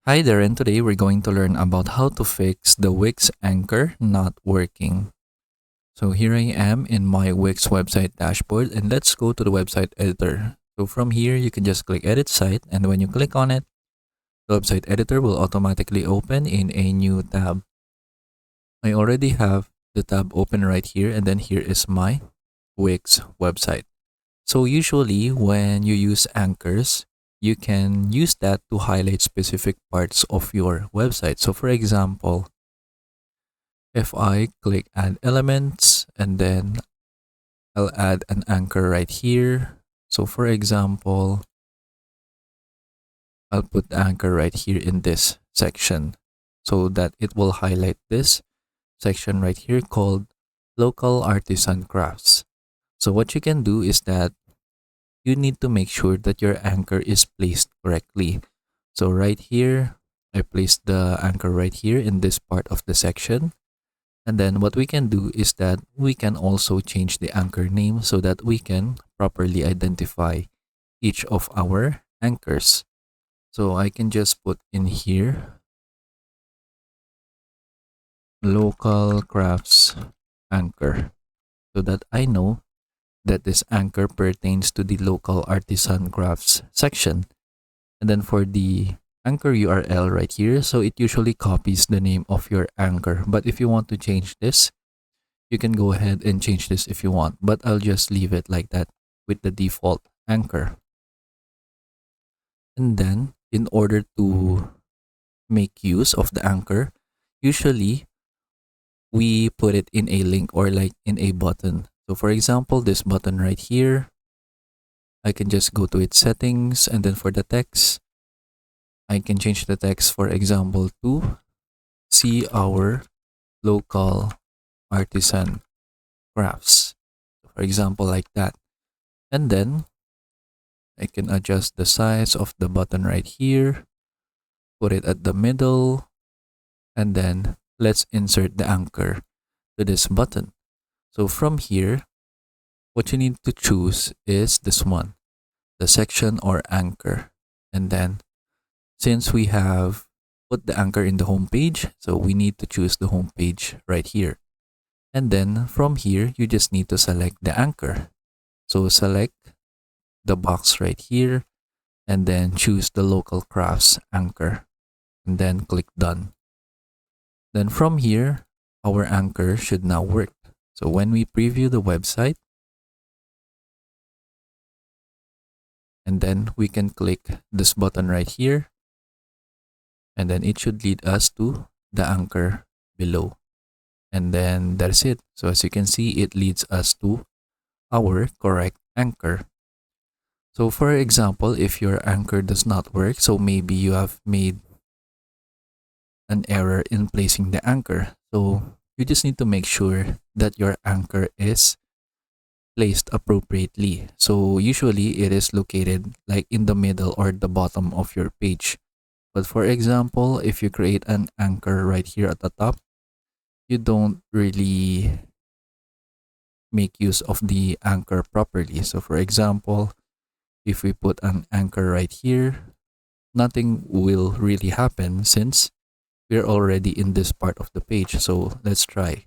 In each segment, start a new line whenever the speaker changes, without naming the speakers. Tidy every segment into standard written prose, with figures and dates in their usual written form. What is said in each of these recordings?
Hi there, and today we're going to learn about how to fix the Wix anchor not working. So here I am in my Wix website dashboard, and let's go to the website editor. So from here, you can just click edit site, and when you click on it, the website editor will automatically open in a new tab. I already have the tab open right here, and then here is my Wix website. So usually when you use anchors, you can use that to highlight specific parts of your website. So for example, if I click add elements and then I'll add an anchor right here. So for example, I'll put the anchor right here in this section so that it will highlight this section right here called local artisan crafts. So what you can do is that you need to make sure that your anchor is placed correctly. So right here, I placed the anchor right here in this part of the section. And then what we can do is that we can also change the anchor name so that we can properly identify each of our anchors. So I can just put in here local crafts anchor so that I know that this anchor pertains to the local artisan crafts section. And then for the anchor URL right here, so it usually copies the name of your anchor. But if you want to change this, you can go ahead and change this if you want, but I'll just leave it like that with the default anchor. And then in order to make use of the anchor, usually we put it in a link or like in a button. So for example, this button right here, I can just go to its settings, and then for the text, I can change the text, for example, to see our local artisan crafts. For example, like that. And then I can adjust the size of the button right here, put it at the middle, and then let's insert the anchor to this button. So from here, what you need to choose is this one, the section or anchor. And then since we have put the anchor in the home page, so we need to choose the home page right here. And then from here, you just need to select the anchor. So select the box right here and then choose the local crafts anchor and then click done. Then from here, our anchor should now work. So when we preview the website, and then we can click this button right here, and then it should lead us to the anchor below. And then that's it. So as you can see, it leads us to our correct anchor. So for example, if your anchor does not work, so maybe you have made an error in placing the anchor. So you just need to make sure that your anchor is placed appropriately. So usually it is located like in the middle or the bottom of your page. But for example, if you create an anchor right here at the top, you don't really make use of the anchor properly. So for example, if we put an anchor right here, nothing will really happen since we're already in this part of the page. So let's try.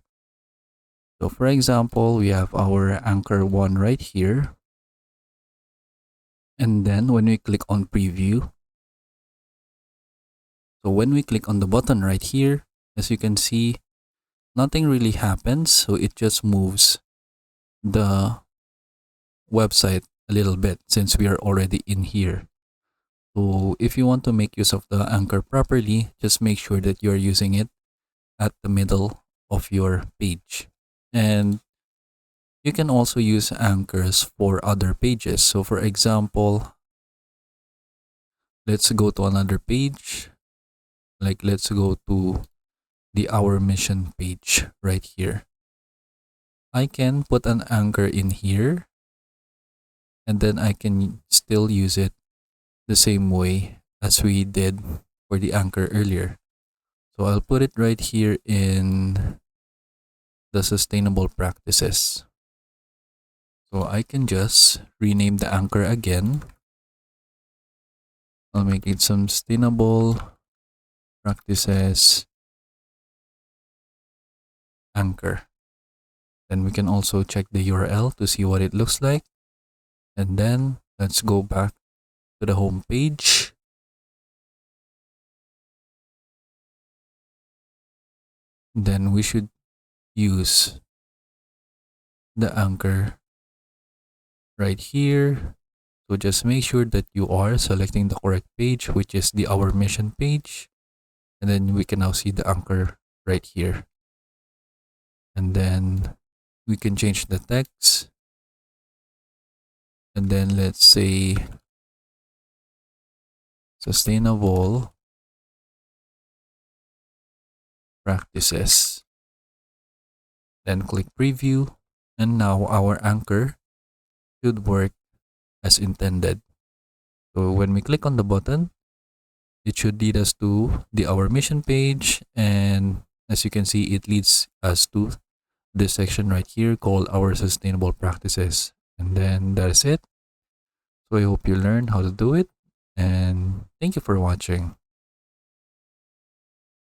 So for example, we have our anchor one right here. And then when we click on preview, so when we click on the button right here, as you can see, nothing really happens. So it just moves the website a little bit since we are already in here. So if you want to make use of the anchor properly, just make sure that you're using it at the middle of your page. And you can also use anchors for other pages. So for example, let's go to another page. Like let's go to the Our Mission page right here. I can put an anchor in here and then I can still use it the same way as we did for the anchor earlier. So I'll put it right here in the sustainable practices. So I can just rename the anchor again. I'll make it sustainable practices anchor. Then we can also check the URL to see what it looks like. And then let's go back to the home page. Then we should use the anchor right here. So just make sure that you are selecting the correct page, which is the Our Mission page. And then we can now see the anchor right here. And then we can change the text. And then let's say sustainable practices. Then click preview. And now our anchor should work as intended. So when we click on the button, it should lead us to the Our Mission page. And as you can see, it leads us to this section right here called Our Sustainable Practices. And then that is it. So I hope you learned how to do it. And thank you for watching.